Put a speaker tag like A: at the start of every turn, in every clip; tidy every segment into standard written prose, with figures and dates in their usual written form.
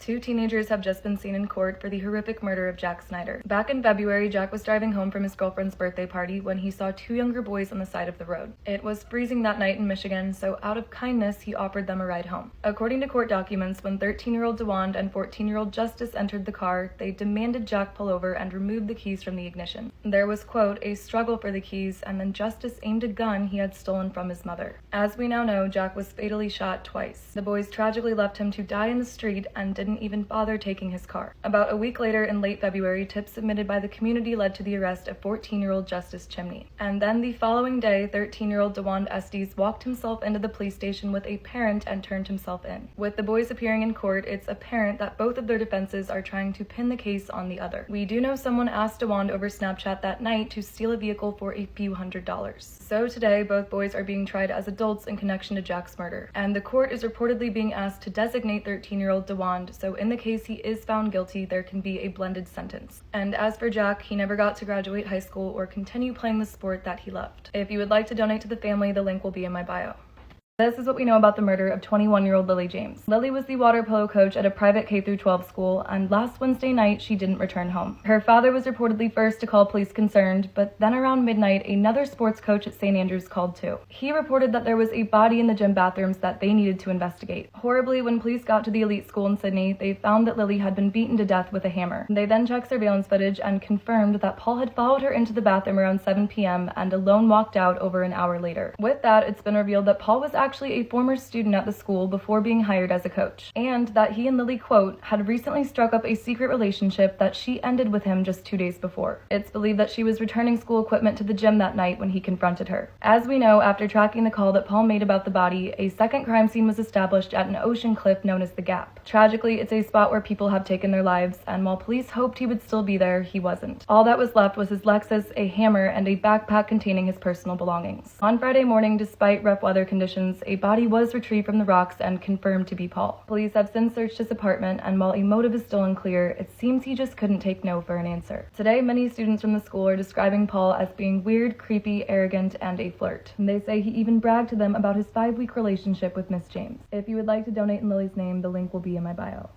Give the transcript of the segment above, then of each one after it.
A: Two teenagers have just been seen in court for the horrific murder of Jack Snyder. Back in February, Jack was driving home from his girlfriend's birthday party when he saw two younger boys on the side of the road. It was freezing that night in Michigan, so out of kindness, he offered them a ride home. According to court documents, when 13-year-old DeWand and 14-year-old Justice entered the car, they demanded Jack pull over and remove the keys from the ignition. There was, quote, a struggle for the keys, and then Justice aimed a gun he had stolen from his mother. As we now know, Jack was fatally shot twice. The boys tragically left him to die in the street and didn't even bother taking his car. About a week later, in late February, tips submitted by the community led to the arrest of 14-year-old Justice Chimney. And then the following day, 13-year-old DeWand Estes walked himself into the police station with a parent and turned himself in. With the boys appearing in court, it's apparent that both of their defenses are trying to pin the case on the other. We do know someone asked DeWand over Snapchat that night to steal a vehicle for a few $100s. So today, both boys are being tried as adults in connection to Jack's murder. And the court is reportedly being asked to designate 13-year-old DeWand, so in the case he is found guilty, there can be a blended sentence. And as for Jack, he never got to graduate high school or continue playing the sport that he loved. If you would like to donate to the family, the link will be in my bio. This is what we know about the murder of 21-year-old Lily James. Lily was the water polo coach at a private K-12 school, and last Wednesday night, she didn't return home. Her father was reportedly first to call police concerned, but then around midnight, another sports coach at St. Andrews called too. He reported that there was a body in the gym bathrooms that they needed to investigate. Horribly, when police got to the elite school in Sydney, they found that Lily had been beaten to death with a hammer. They then checked surveillance footage and confirmed that Paul had followed her into the bathroom around 7 p.m. and alone walked out over an hour later. With that, it's been revealed that Paul was actually a former student at the school before being hired as a coach, and that he and Lily, quote, had recently struck up a secret relationship that she ended with him just 2 days before. It's believed that she was returning school equipment to the gym that night when he confronted her. As we know, after tracking the call that Paul made about the body, a second crime scene was established at an ocean cliff known as the Gap. Tragically, it's a spot where people have taken their lives, and while police hoped he would still be there, he wasn't. All that was left was his Lexus, a hammer, and a backpack containing his personal belongings. On Friday morning, despite rough weather conditions, a body was retrieved from the rocks and confirmed to be Paul. Police have since searched his apartment, and while a motive is still unclear, it seems he just couldn't take no for an answer. Today, many students from the school are describing Paul as being weird, creepy, arrogant, and a flirt. And they say he even bragged to them about his 5-week relationship with Miss James. If you would like to donate in Lily's name, the link will be in my bio.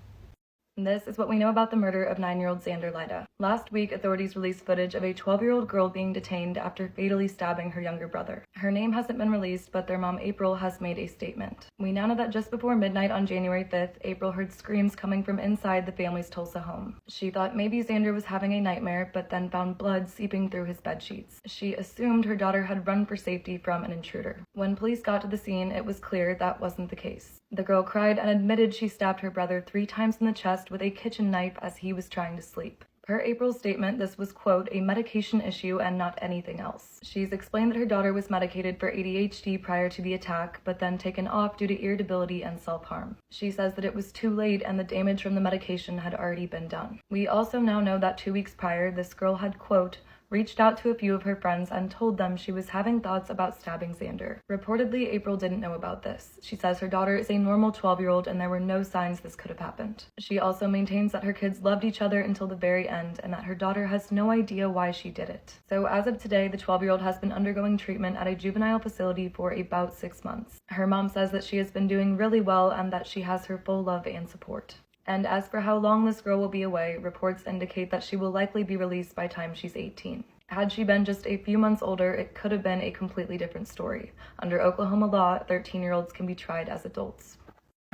A: This is what we know about the murder of 9-year-old Xander Lyda. Last week, authorities released footage of a 12-year-old girl being detained after fatally stabbing her younger brother. Her name hasn't been released, but their mom, April, has made a statement. We now know that just before midnight on January 5th, April heard screams coming from inside the family's Tulsa home. She thought maybe Xander was having a nightmare, but then found blood seeping through his bedsheets. She assumed her daughter had run for safety from an intruder. When police got to the scene, it was clear that wasn't the case. The girl cried and admitted she stabbed her brother 3 times in the chest with a kitchen knife as he was trying to sleep. Per April's statement, this was, quote, a medication issue and not anything else. She's explained that her daughter was medicated for ADHD prior to the attack, but then taken off due to irritability and self-harm. She says that it was too late and the damage from the medication had already been done. We also now know that 2 weeks prior, this girl had, quote, reached out to a few of her friends and told them she was having thoughts about stabbing Xander. Reportedly, April didn't know about this. She says her daughter is a normal 12-year-old and there were no signs this could have happened. She also maintains that her kids loved each other until the very end and that her daughter has no idea why she did it. So as of today, the 12-year-old has been undergoing treatment at a juvenile facility for about 6 months. Her mom says that she has been doing really well and that she has her full love and support. And as for how long this girl will be away, reports indicate that she will likely be released by time she's 18. Had she been just a few months older, it could have been a completely different story. Under Oklahoma law, 13-year-olds can be tried as adults.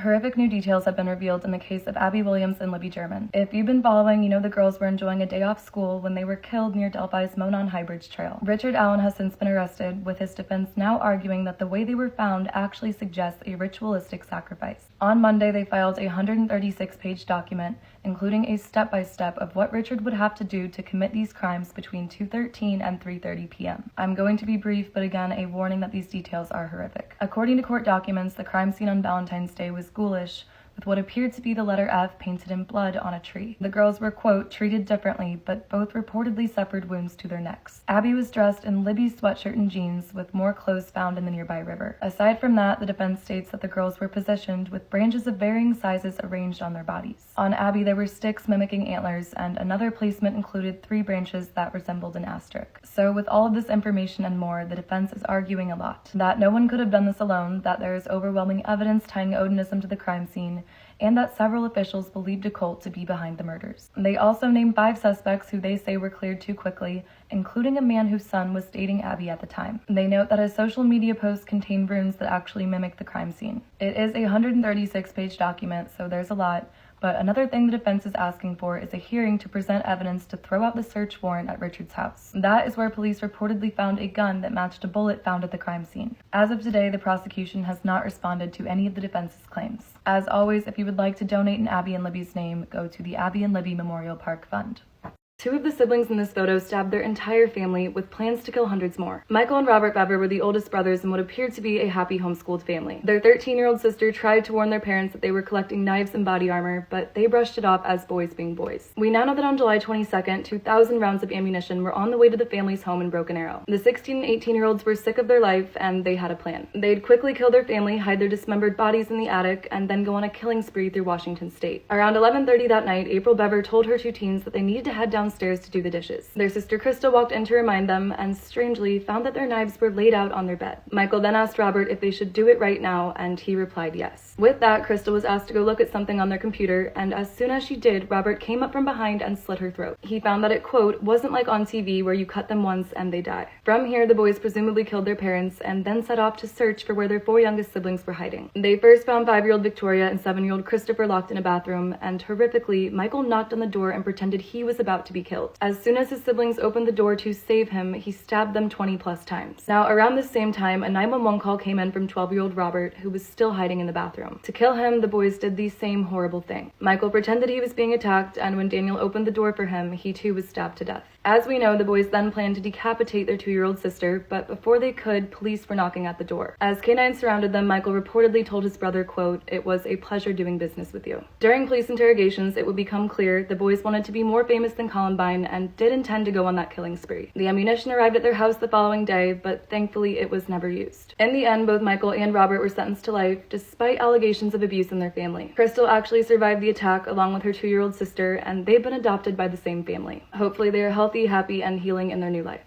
A: Horrific new details have been revealed in the case of Abby Williams and Libby German. If you've been following, you know the girls were enjoying a day off school when they were killed near Delphi's Monon High Bridge Trail. Richard Allen has since been arrested, with his defense now arguing that the way they were found actually suggests a ritualistic sacrifice. On Monday, they filed a 136-page document, including a step-by-step of what Richard would have to do to commit these crimes between 2:13 and 3:30 p.m. I'm going to be brief, but again, a warning that these details are horrific. According to court documents, the crime scene on Valentine's Day was ghoulish, with what appeared to be the letter F painted in blood on a tree. The girls were, quote, treated differently, but both reportedly suffered wounds to their necks. Abby was dressed in Libby's sweatshirt and jeans, with more clothes found in the nearby river. Aside from that, the defense states that the girls were positioned with branches of varying sizes arranged on their bodies. On Abby, there were sticks mimicking antlers, and another placement included 3 branches that resembled an asterisk. So with all of this information and more, the defense is arguing a lot. That no one could have done this alone, that there is overwhelming evidence tying Odinism to the crime scene, and that several officials believed a cult to be behind the murders. They also named 5 suspects who they say were cleared too quickly, including a man whose son was dating Abby at the time. They note that his social media posts contain runes that actually mimic the crime scene. It is a 136-page document, so there's a lot. But another thing the defense is asking for is a hearing to present evidence to throw out the search warrant at Richard's house. That is where police reportedly found a gun that matched a bullet found at the crime scene. As of today, the prosecution has not responded to any of the defense's claims. As always, if you would like to donate in Abby and Libby's name, go to the Abby and Libby Memorial Park Fund. 2 of the siblings in this photo stabbed their entire family with plans to kill hundreds more. Michael and Robert Bever were the oldest brothers in what appeared to be a happy homeschooled family. Their 13-year-old sister tried to warn their parents that they were collecting knives and body armor, but they brushed it off as boys being boys. We now know that on July 22nd, 2,000 rounds of ammunition were on the way to the family's home in Broken Arrow. The 16 and 18-year-olds were sick of their life, and they had a plan. They'd quickly kill their family, hide their dismembered bodies in the attic, and then go on a killing spree through Washington state. Around 11:30 that night, April Bever told her 2 teens that they needed to head downstairs to do the dishes. Their sister Krista walked in to remind them and strangely found that their knives were laid out on their bed. Michael then asked Robert if they should do it right now, and he replied yes. With that, Krista was asked to go look at something on their computer, and as soon as she did, Robert came up from behind and slit her throat. He found that it, quote, wasn't like on TV where you cut them once and they die. From here, the boys presumably killed their parents and then set off to search for where their 4 youngest siblings were hiding. They first found 5-year-old Victoria and 7-year-old Christopher locked in a bathroom, and horrifically, Michael knocked on the door and pretended he was about to be killed. As soon as his siblings opened the door to save him, he stabbed them 20+ times. Now, around the same time, a 911 call came in from 12-year-old Robert, who was still hiding in the bathroom. To kill him, the boys did the same horrible thing. Michael pretended he was being attacked, and when Daniel opened the door for him, he too was stabbed to death. As we know, the boys then planned to decapitate their 2-year-old sister, but before they could, police were knocking at the door. As canines surrounded them, Michael reportedly told his brother, quote, "It was a pleasure doing business with you." During police interrogations, it would become clear the boys wanted to be more famous than Columbine and did intend to go on that killing spree. The ammunition arrived at their house the following day, but thankfully it was never used. In the end, both Michael and Robert were sentenced to life, despite allegations of abuse in their family. Crystal actually survived the attack along with her 2-year-old sister, and they've been adopted by the same family. Hopefully they are healthy, happy, and healing in their new life.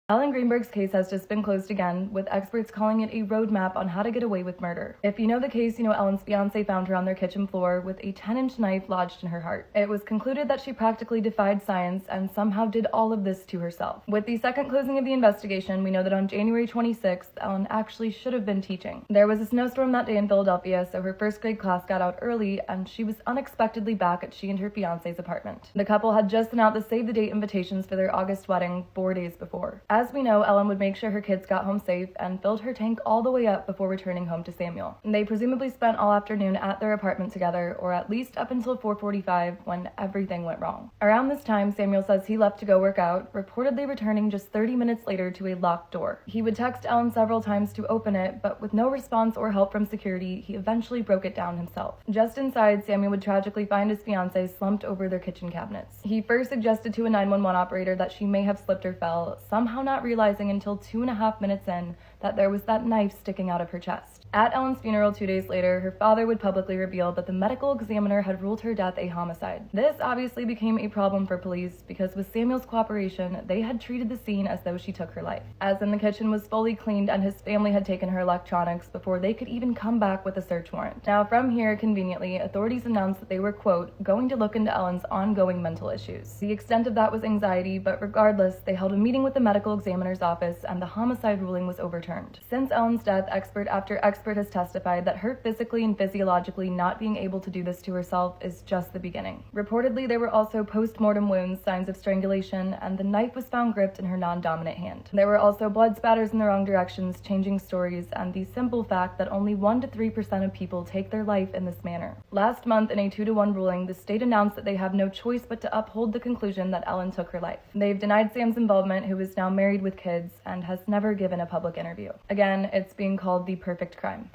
A: Ellen Greenberg's case has just been closed again, with experts calling it a roadmap on how to get away with murder. If you know the case, you know Ellen's fiancé found her on their kitchen floor with a 10-inch knife lodged in her heart. It was concluded that she practically defied science and somehow did all of this to herself. With the second closing of the investigation, we know that on January 26th, Ellen actually should have been teaching. There was a snowstorm that day in Philadelphia, so her first grade class got out early, and she was unexpectedly back at she and her fiancé's apartment. The couple had just sent out the save-the-date invitations for their August wedding 4 days before. As we know, Ellen would make sure her kids got home safe and filled her tank all the way up before returning home to Samuel. They presumably spent all afternoon at their apartment together, or at least up until 4:45 when everything went wrong. Around this time, Samuel says he left to go work out, reportedly returning just 30 minutes later to a locked door. He would text Ellen several times to open it, but with no response or help from security, he eventually broke it down himself. Just inside, Samuel would tragically find his fiancée slumped over their kitchen cabinets. He first suggested to a 911 operator that she may have slipped or fell, somehow not realizing until 2.5 minutes in that there was that knife sticking out of her chest. At Ellen's funeral 2 days later, her father would publicly reveal that the medical examiner had ruled her death a homicide. This obviously became a problem for police because with Samuel's cooperation, they had treated the scene as though she took her life. As in, the kitchen was fully cleaned and his family had taken her electronics before they could even come back with a search warrant. Now, from here, conveniently, authorities announced that they were, quote, going to look into Ellen's ongoing mental issues. The extent of that was anxiety, but regardless, they held a meeting with the medical examiner's office and the homicide ruling was overturned. Since Ellen's death, expert after expert has testified that her physically and physiologically not being able to do this to herself is just the beginning. Reportedly, there were also post-mortem wounds, signs of strangulation, and the knife was found gripped in her non-dominant hand. There were also blood spatters in the wrong directions, changing stories, and the simple fact that only 1 to 3% of people take their life in this manner. Last month, in a 2-to-1 ruling, the state announced that they have no choice but to uphold the conclusion that Ellen took her life. They've denied Sam's involvement, who is now married with kids, and has never given a public interview. Again, it's being called the perfect crime.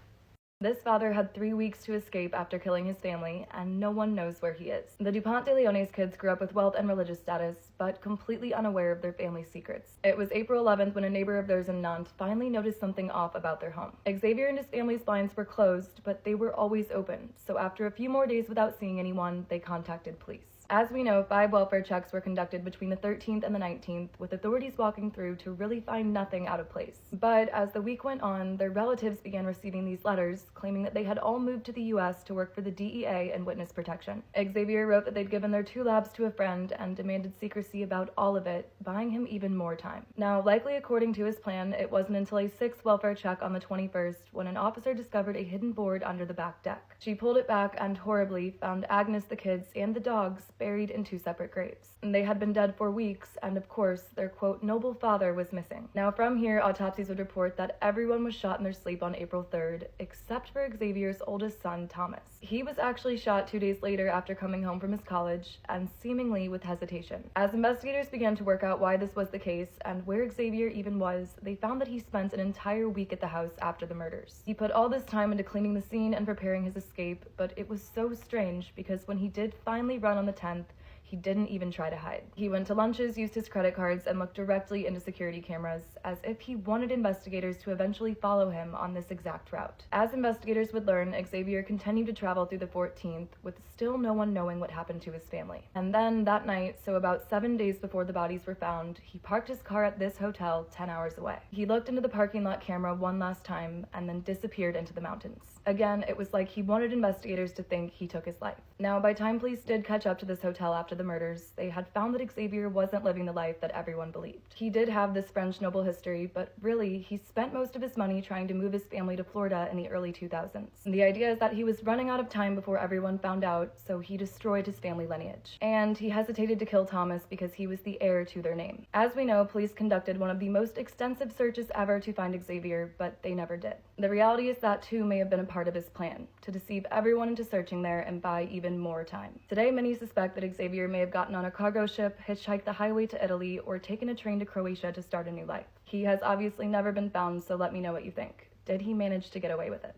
A: This father had 3 weeks to escape after killing his family, and no one knows where he is. The DuPont de Leon's kids grew up with wealth and religious status, but completely unaware of their family's secrets. It was April 11th when a neighbor of theirs in Nantes finally noticed something off about their home. Xavier and his family's blinds were closed, but they were always open, so after a few more days without seeing anyone, they contacted police. As we know, 5 welfare checks were conducted between the 13th and the 19th, with authorities walking through to really find nothing out of place. But as the week went on, their relatives began receiving these letters, claiming that they had all moved to the US to work for the DEA and witness protection. Xavier wrote that they'd given their 2 labs to a friend and demanded secrecy about all of it, buying him even more time. Now, likely according to his plan, it wasn't until a 6th welfare check on the 21st when an officer discovered a hidden board under the back deck. She pulled it back and horribly found Agnes, the kids, and the dogs buried in 2 separate graves. They had been dead for weeks, and of course, their quote, noble father was missing. Now from here, autopsies would report that everyone was shot in their sleep on April 3rd, except for Xavier's oldest son, Thomas. He was actually shot 2 days later after coming home from his college, and seemingly with hesitation. As investigators began to work out why this was the case, and where Xavier even was, they found that he spent an entire week at the house after the murders. He put all this time into cleaning the scene and preparing his escape, but it was so strange because when he did finally run on the 10th, he didn't even try to hide. He went to lunches, used his credit cards, and looked directly into security cameras, as if he wanted investigators to eventually follow him on this exact route. As investigators would learn, Xavier continued to travel through the 14th, with still no one knowing what happened to his family. And then, that night, so about 7 days before the bodies were found, he parked his car at this hotel 10 hours away. He looked into the parking lot camera one last time, and then disappeared into the mountains. Again, it was like he wanted investigators to think he took his life. Now, by time police did catch up to this hotel after the murders, they had found that Xavier wasn't living the life that everyone believed. He did have this French noble history, but really, he spent most of his money trying to move his family to Florida in the early 2000s. And the idea is that he was running out of time before everyone found out, so he destroyed his family lineage. And he hesitated to kill Thomas because he was the heir to their name. As we know, police conducted one of the most extensive searches ever to find Xavier, but they never did. The reality is that too may have been a part of his plan, to deceive everyone into searching there and buy even more time. Today, many suspect that Xavier may have gotten on a cargo ship, hitchhiked the highway to Italy, or taken a train to Croatia to start a new life. He has obviously never been found, so let me know what you think. Did he manage to get away with it?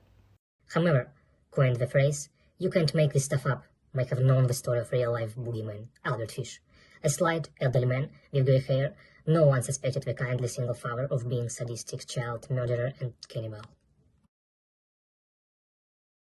B: However, coined the phrase, "You can't make this stuff up," might have known the story of real-life boogeyman, Albert Fish. A slight, elderly man with grey hair, no one suspected the kindly single father of being sadistic child murderer and cannibal.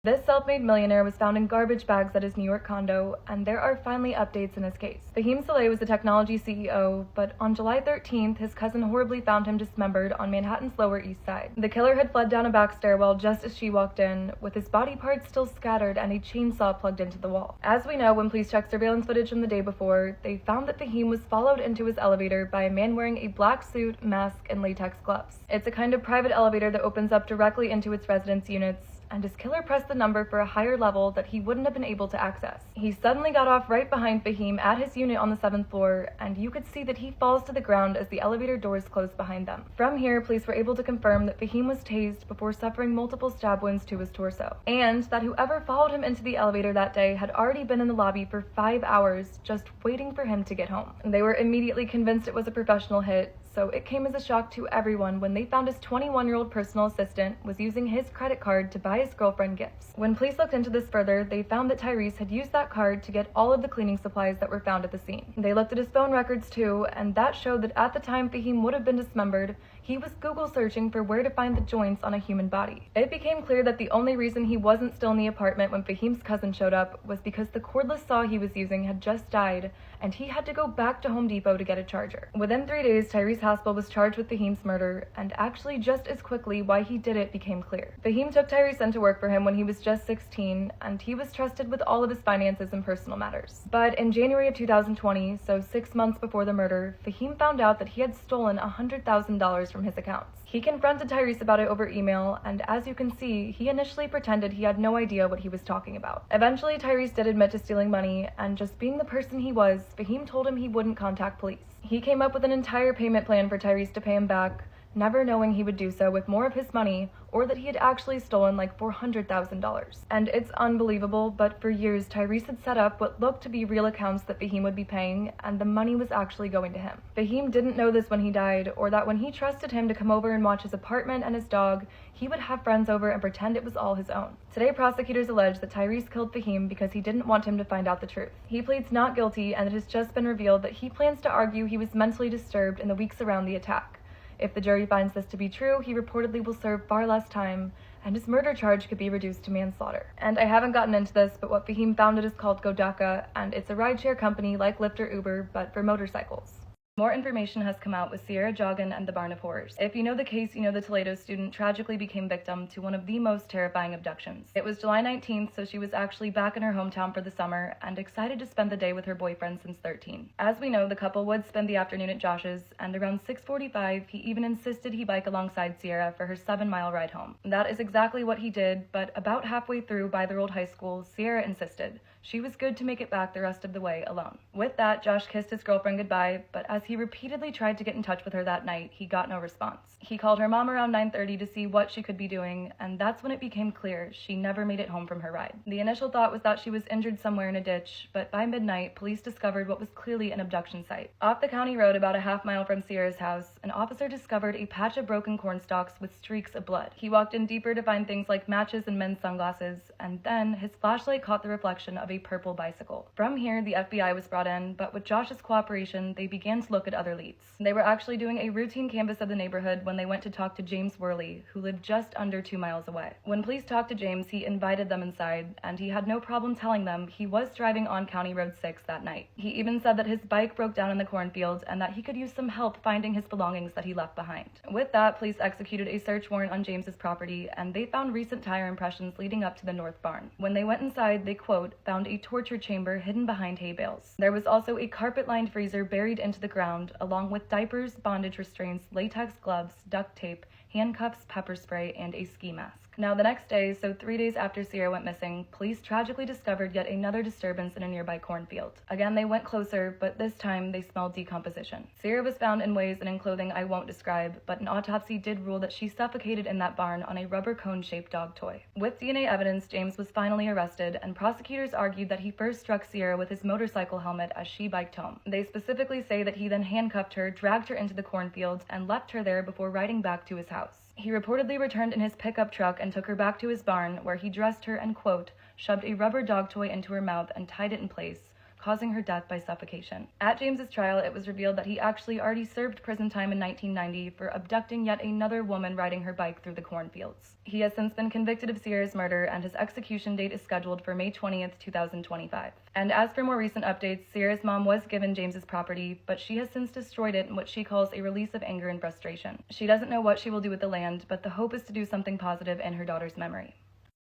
A: This self-made millionaire was found in garbage bags at his New York condo, and there are finally updates in his case. Fahim Saleh was the technology CEO, but on July 13th, his cousin horribly found him dismembered on Manhattan's Lower East Side. The killer had fled down a back stairwell just as she walked in, with his body parts still scattered and a chainsaw plugged into the wall. As we know, when police checked surveillance footage from the day before, they found that Fahim was followed into his elevator by a man wearing a black suit, mask, and latex gloves. It's a kind of private elevator that opens up directly into its residence units, and his killer pressed the number for a higher level that he wouldn't have been able to access. He suddenly got off right behind Fahim at his unit on the 7th floor, and you could see that he falls to the ground as the elevator doors close behind them. From here, police were able to confirm that Fahim was tased before suffering multiple stab wounds to his torso, and that whoever followed him into the elevator that day had already been in the lobby for 5 hours just waiting for him to get home. They were immediately convinced it was a professional hit, so it came as a shock to everyone when they found his 21-year-old personal assistant was using his credit card to buy his girlfriend gifts. When police looked into this further, they found that Tyrese had used that card to get all of the cleaning supplies that were found at the scene. They looked at his phone records too, and that showed that at the time Fahim would have been dismembered, he was Google searching for where to find the joints on a human body. It became clear that the only reason he wasn't still in the apartment when Fahim's cousin showed up was because the cordless saw he was using had just died, and he had to go back to Home Depot to get a charger. Within 3 days, Tyrese Haspel was charged with Fahim's murder, and actually just as quickly why he did it became clear. Fahim took Tyrese in to work for him when he was just 16, and he was trusted with all of his finances and personal matters. But in January of 2020, so 6 months before the murder, Fahim found out that he had stolen $100,000 from his accounts. He confronted Tyrese about it over email, and as you can see, he initially pretended he had no idea what he was talking about. Eventually, Tyrese did admit to stealing money, and just being the person he was, Fahim told him he wouldn't contact police. He came up with an entire payment plan for Tyrese to pay him back, never knowing he would do so with more of his money, or that he had actually stolen like $400,000. And it's unbelievable, but for years Tyrese had set up what looked to be real accounts that Fahim would be paying, and the money was actually going to him. Fahim didn't know this when he died, or that when he trusted him to come over and watch his apartment and his dog, he would have friends over and pretend it was all his own. Today, prosecutors allege that Tyrese killed Fahim because he didn't want him to find out the truth. He pleads not guilty, and it has just been revealed that he plans to argue he was mentally disturbed in the weeks around the attack. If the jury finds this to be true, he reportedly will serve far less time, and his murder charge could be reduced to manslaughter. And I haven't gotten into this, but what Fahim founded is called Godaka, and it's a rideshare company like Lyft or Uber, but for motorcycles. More information has come out with Sierra Joggin and the Barn of Horrors. If you know the case, you know the Toledo student tragically became victim to one of the most terrifying abductions. It was July 19th, so she was actually back in her hometown for the summer and excited to spend the day with her boyfriend since 13. As we know, the couple would spend the afternoon at Josh's, and around 6:45, he even insisted he bike alongside Sierra for her 7-mile ride home. That is exactly what he did, but about halfway through by their old high school, Sierra insisted she was good to make it back the rest of the way alone. With that, Josh kissed his girlfriend goodbye, but as he repeatedly tried to get in touch with her that night, he got no response. He called her mom around 9:30 to see what she could be doing, and that's when it became clear she never made it home from her ride. The initial thought was that she was injured somewhere in a ditch, but by midnight, police discovered what was clearly an abduction site. Off the county road about a half-mile from Sierra's house, an officer discovered a patch of broken corn stalks with streaks of blood. He walked in deeper to find things like matches and men's sunglasses, and then his flashlight caught the reflection of a purple bicycle. From here, the FBI was brought in, but with Josh's cooperation, they began to look at other leads. They were actually doing a routine canvass of the neighborhood when they went to talk to James Worley, who lived just under 2 miles away. When police talked to James, he invited them inside, and he had no problem telling them he was driving on County Road 6 that night. He even said that his bike broke down in the cornfield and that he could use some help finding his belongings that he left behind. With that, police executed a search warrant on James's property, and they found recent tire impressions leading up to the north barn. When they went inside, they, quote, found a torture chamber hidden behind hay bales. There was also a carpet-lined freezer buried into the ground, along with diapers, bondage restraints, latex gloves, duct tape, handcuffs, pepper spray, and a ski mask. Now, the next day, so 3 days after Sierra went missing, police tragically discovered yet another disturbance in a nearby cornfield. Again, they went closer, but this time they smelled decomposition. Sierra was found in ways and in clothing I won't describe, but an autopsy did rule that she suffocated in that barn on a rubber cone-shaped dog toy. With DNA evidence, James was finally arrested, and prosecutors argued that he first struck Sierra with his motorcycle helmet as she biked home. They specifically say that he then handcuffed her, dragged her into the cornfield, and left her there before riding back to his house. He reportedly returned in his pickup truck and took her back to his barn, where he dressed her and, quote, shoved a rubber dog toy into her mouth and tied it in place, causing her death by suffocation. At James's trial, it was revealed that he actually already served prison time in 1990 for abducting yet another woman riding her bike through the cornfields. He has since been convicted of Sierra's murder, and his execution date is scheduled for May 20th, 2025. And as for more recent updates, Sierra's mom was given James's property, but she has since destroyed it in what she calls a release of anger and frustration. She doesn't know what she will do with the land, but the hope is to do something positive in her daughter's memory.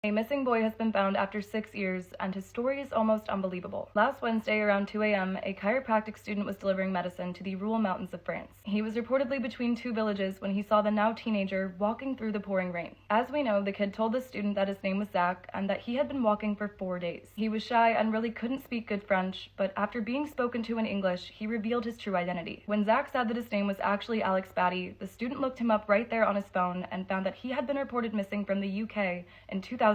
A: A missing boy has been found after 6 years, and his story is almost unbelievable. Last Wednesday around 2 a.m., a chiropractic student was delivering medicine to the rural mountains of France. He was reportedly between 2 villages when he saw the now teenager walking through the pouring rain. As we know, the kid told the student that his name was Zach and that he had been walking for 4 days. He was shy and really couldn't speak good French, but after being spoken to in English, he revealed his true identity. When Zach said that his name was actually Alex Batty, the student looked him up right there on his phone and found that he had been reported missing from the UK in 2017.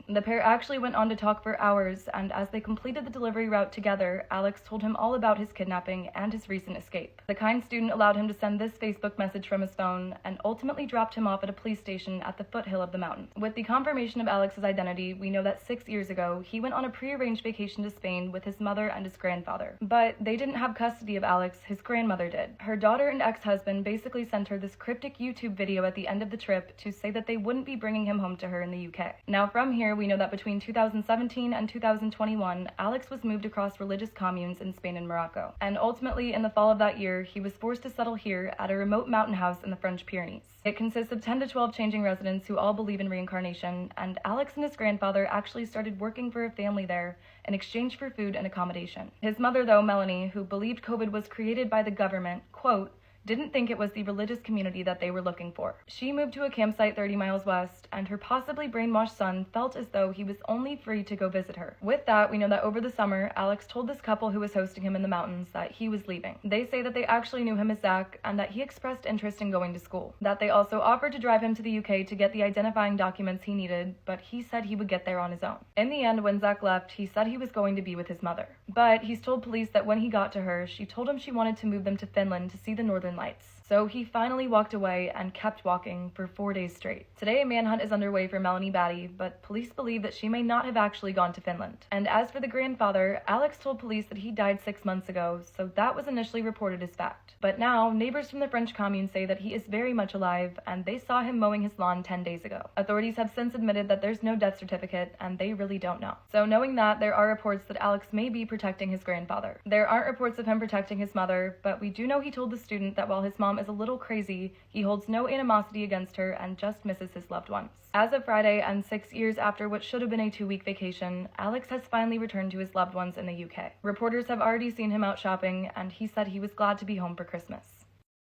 A: The pair actually went on to talk for hours, and as they completed the delivery route together, Alex told him all about his kidnapping and his recent escape. The kind student allowed him to send this Facebook message from his phone and ultimately dropped him off at a police station at the foothill of the mountain. With the confirmation of Alex's identity, we know that 6 years ago, he went on a prearranged vacation to Spain with his mother and his grandfather. But they didn't have custody of Alex, his grandmother did. Her daughter and ex-husband basically sent her this cryptic YouTube video at the end of the trip to say that they wouldn't be bringing him home to her in the UK. Now, from here, we know that between 2017 and 2021, Alex was moved across religious communes in Spain and Morocco. And ultimately, in the fall of that year, he was forced to settle here at a remote mountain house in the French Pyrenees. It consists of 10 to 12 changing residents who all believe in reincarnation, and Alex and his grandfather actually started working for a family there in exchange for food and accommodation. His mother, though, Melanie, who believed COVID was created by the government, quote, didn't think it was the religious community that they were looking for. She moved to a campsite 30 miles west, and her possibly brainwashed son felt as though he was only free to go visit her. With that, we know that over the summer, Alex told this couple who was hosting him in the mountains that he was leaving. They say that they actually knew him as Zach, and that he expressed interest in going to school. That they also offered to drive him to the UK to get the identifying documents he needed, but he said he would get there on his own. In the end, when Zach left, he said he was going to be with his mother. But he's told police that when he got to her, she told him she wanted to move them to Finland to see the northern lights. So he finally walked away and kept walking for 4 days straight. Today, a manhunt is underway for Melanie Batty, but police believe that she may not have actually gone to Finland. And as for the grandfather, Alex told police that he died 6 months ago, so that was initially reported as fact. But now, neighbors from the French commune say that he is very much alive, and they saw him mowing his lawn 10 days ago. Authorities have since admitted that there's no death certificate, and they really don't know. So knowing that, there are reports that Alex may be protecting his grandfather. There aren't reports of him protecting his mother, but we do know he told the student that while his mom is a little crazy, he holds no animosity against her and just misses his loved ones. As of Friday, and 6 years after what should have been a 2-week vacation, Alex has finally returned to his loved ones in the UK. Reporters have already seen him out shopping, and he said he was glad to be home for Christmas.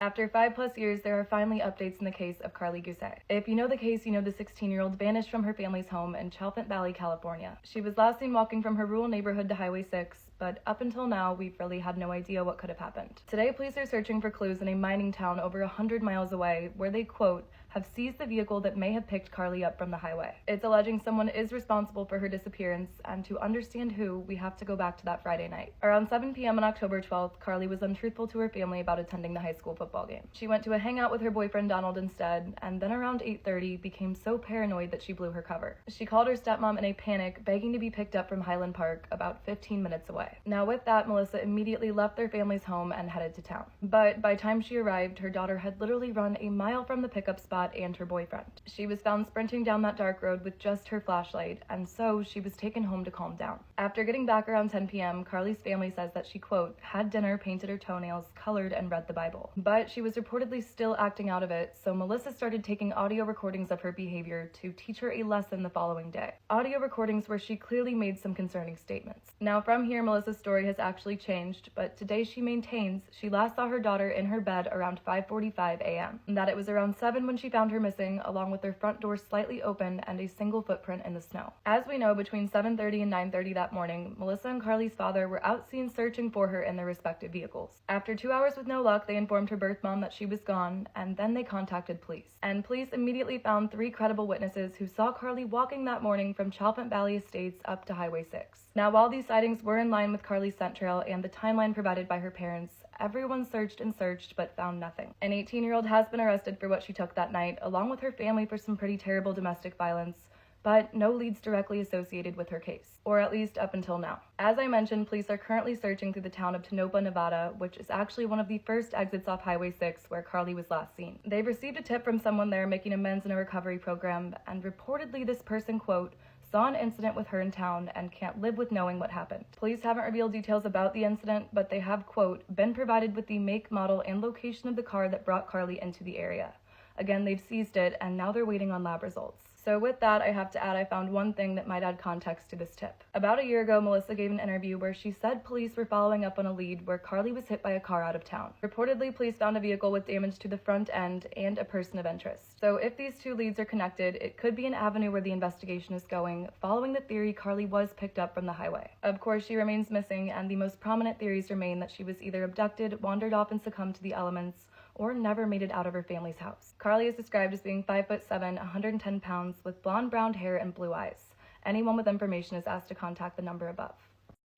A: After 5+ years, there are finally updates in the case of Carly Gousset. If you know the case, you know the 16-year-old vanished from her family's home in Chalfant Valley, California. She was last seen walking from her rural neighborhood to Highway 6, but up until now, we've really had no idea what could have happened. Today, police are searching for clues in a mining town over 100 miles away, where they, quote, have seized the vehicle that may have picked Carly up from the highway. It's alleging someone is responsible for her disappearance, and to understand who, we have to go back to that Friday night. Around 7 p.m. on October 12th, Carly was untruthful to her family about attending the high school football game. She went to a hangout with her boyfriend Donald instead, and then around 8:30 became so paranoid that she blew her cover. She called her stepmom in a panic, begging to be picked up from Highland Park, about 15 minutes away. Now with that, Melissa immediately left their family's home and headed to town. But by the time she arrived, her daughter had literally run a mile from the pickup spot and her boyfriend. She was found sprinting down that dark road with just her flashlight, and so she was taken home to calm down. After getting back around 10 p.m., Carly's family says that she, quote, had dinner, painted her toenails, colored, and read the Bible. But she was reportedly still acting out of it, so Melissa started taking audio recordings of her behavior to teach her a lesson the following day. Audio recordings where she clearly made some concerning statements. Now from here, Melissa's story has actually changed, but today she maintains she last saw her daughter in her bed around 5:45 a.m., and that it was around 7 when she found her missing, along with their front door slightly open and a single footprint in the snow. As we know, between 7:30 and 9:30 that morning, Melissa and Carly's father were out seen searching for her in their respective vehicles. After 2 hours with no luck, they informed her birth mom that she was gone, and then they contacted police. And police immediately found 3 credible witnesses who saw Carly walking that morning from Chalfant Valley Estates up to Highway 6. Now, while these sightings were in line with Carly's scent trail and the timeline provided by her parents, everyone searched and searched but found nothing. An 18-year-old has been arrested for what she took that night, along with her family for some pretty terrible domestic violence, but no leads directly associated with her case, or at least up until now. As I mentioned, police are currently searching through the town of Tonopah, Nevada, which is actually one of the first exits off Highway 6 where Carly was last seen. They've received a tip from someone there making amends in a recovery program, and reportedly this person, quote, saw an incident with her in town and can't live with knowing what happened. Police haven't revealed details about the incident, but they have, quote, been provided with the make, model, and location of the car that brought Carly into the area. Again, they've seized it, and now they're waiting on lab results. So with that, I have to add I found one thing that might add context to this tip. About a year ago, Melissa gave an interview where she said police were following up on a lead where Carly was hit by a car out of town. Reportedly, police found a vehicle with damage to the front end and a person of interest. So if these 2 leads are connected, it could be an avenue where the investigation is going, following the theory Carly was picked up from the highway. Of course, she remains missing, and the most prominent theories remain that she was either abducted, wandered off and succumbed to the elements, or never made it out of her family's house. Carly is described as being 5'7", 110 pounds, with blonde-brown hair and blue eyes. Anyone with information is asked to contact the number above.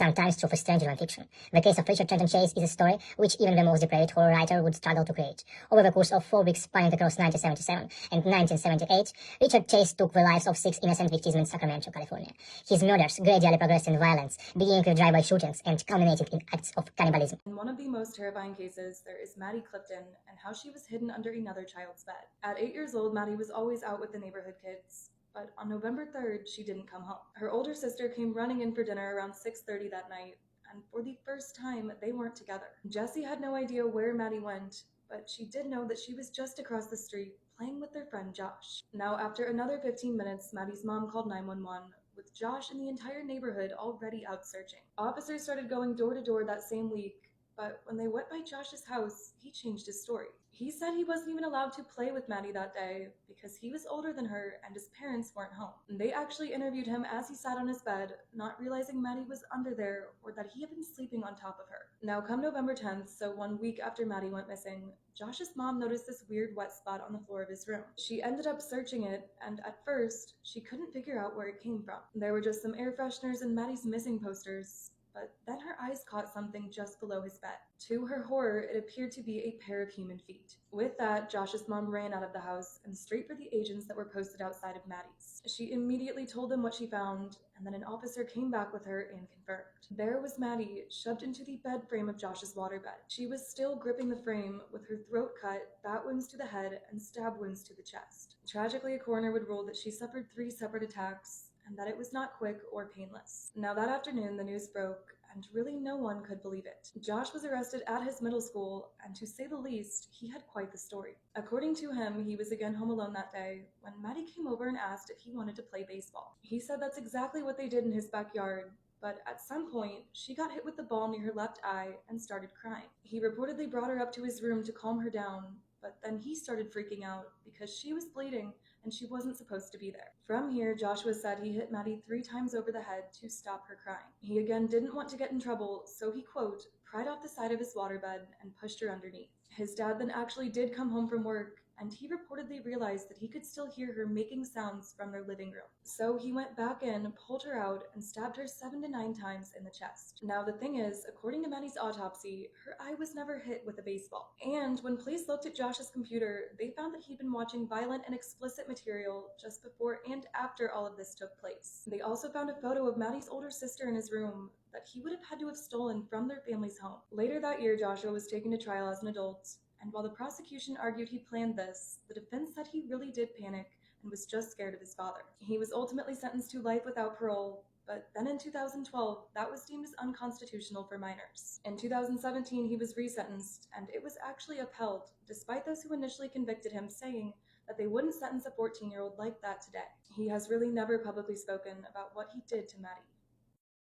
B: Sometimes truth is stranger than fiction. The case of Richard Trenton Chase is a story which even the most depraved horror writer would struggle to create. Over the course of 4 weeks spanning across 1977 and 1978, Richard Chase took the lives of 6 innocent victims in Sacramento, California. His murders gradually progressed in violence, beginning with drive-by shootings and culminating in acts of cannibalism.
A: In one of the most terrifying cases, there is Maddie Clifton and how she was hidden under another child's bed. At 8 years old, Maddie was always out with the neighborhood kids, but on November 3rd, she didn't come home. Her older sister came running in for dinner around 6:30 that night, and for the first time, they weren't together. Jessie had no idea where Maddie went, but she did know that she was just across the street playing with their friend Josh. Now, after another 15 minutes, Maddie's mom called 911, with Josh and the entire neighborhood already out searching. Officers started going door to door that same week, but when they went by Josh's house, he changed his story. He said he wasn't even allowed to play with Maddie that day because he was older than her and his parents weren't home. And they actually interviewed him as he sat on his bed, not realizing Maddie was under there or that he had been sleeping on top of her. Now, come November 10th, so 1 week after Maddie went missing, Josh's mom noticed this weird wet spot on the floor of his room. She ended up searching it, and at first, she couldn't figure out where it came from. There were just some air fresheners and Maddie's missing posters, but then her eyes caught something just below his bed. To her horror, it appeared to be a pair of human feet. With that, Josh's mom ran out of the house and straight for the agents that were posted outside of Maddie's. She immediately told them what she found, and then an officer came back with her and confirmed. There was Maddie, shoved into the bed frame of Josh's waterbed. She was still gripping the frame, with her throat cut, bat wounds to the head, and stab wounds to the chest. Tragically, a coroner would rule that she suffered 3 separate attacks, and that it was not quick or painless. Now that afternoon, the news broke, and really no one could believe it. Josh was arrested at his middle school, and to say the least, he had quite the story. According to him, he was again home alone that day when Maddie came over and asked if he wanted to play baseball. He said that's exactly what they did in his backyard, but at some point, she got hit with the ball near her left eye and started crying. He reportedly brought her up to his room to calm her down, but then he started freaking out because she was bleeding and she wasn't supposed to be there. From here, Joshua said he hit Maddie 3 times over the head to stop her crying. He again didn't want to get in trouble, so he, quote, pried off the side of his waterbed and pushed her underneath. His dad then actually did come home from work, and he reportedly realized that he could still hear her making sounds from their living room. So he went back in, pulled her out, and stabbed her 7 to 9 times in the chest. Now the thing is, according to Maddie's autopsy, her eye was never hit with a baseball. And when police looked at Josh's computer, they found that he'd been watching violent and explicit material just before and after all of this took place. They also found a photo of Maddie's older sister in his room that he would have had to have stolen from their family's home. Later that year, Joshua was taken to trial as an adult, and while the prosecution argued he planned this, the defense said he really did panic and was just scared of his father. He was ultimately sentenced to life without parole, but then in 2012, that was deemed as unconstitutional for minors. In 2017, he was resentenced, and it was actually upheld, despite those who initially convicted him saying that they wouldn't sentence a 14-year-old like that today. He has really never publicly spoken about what he did to Maddie.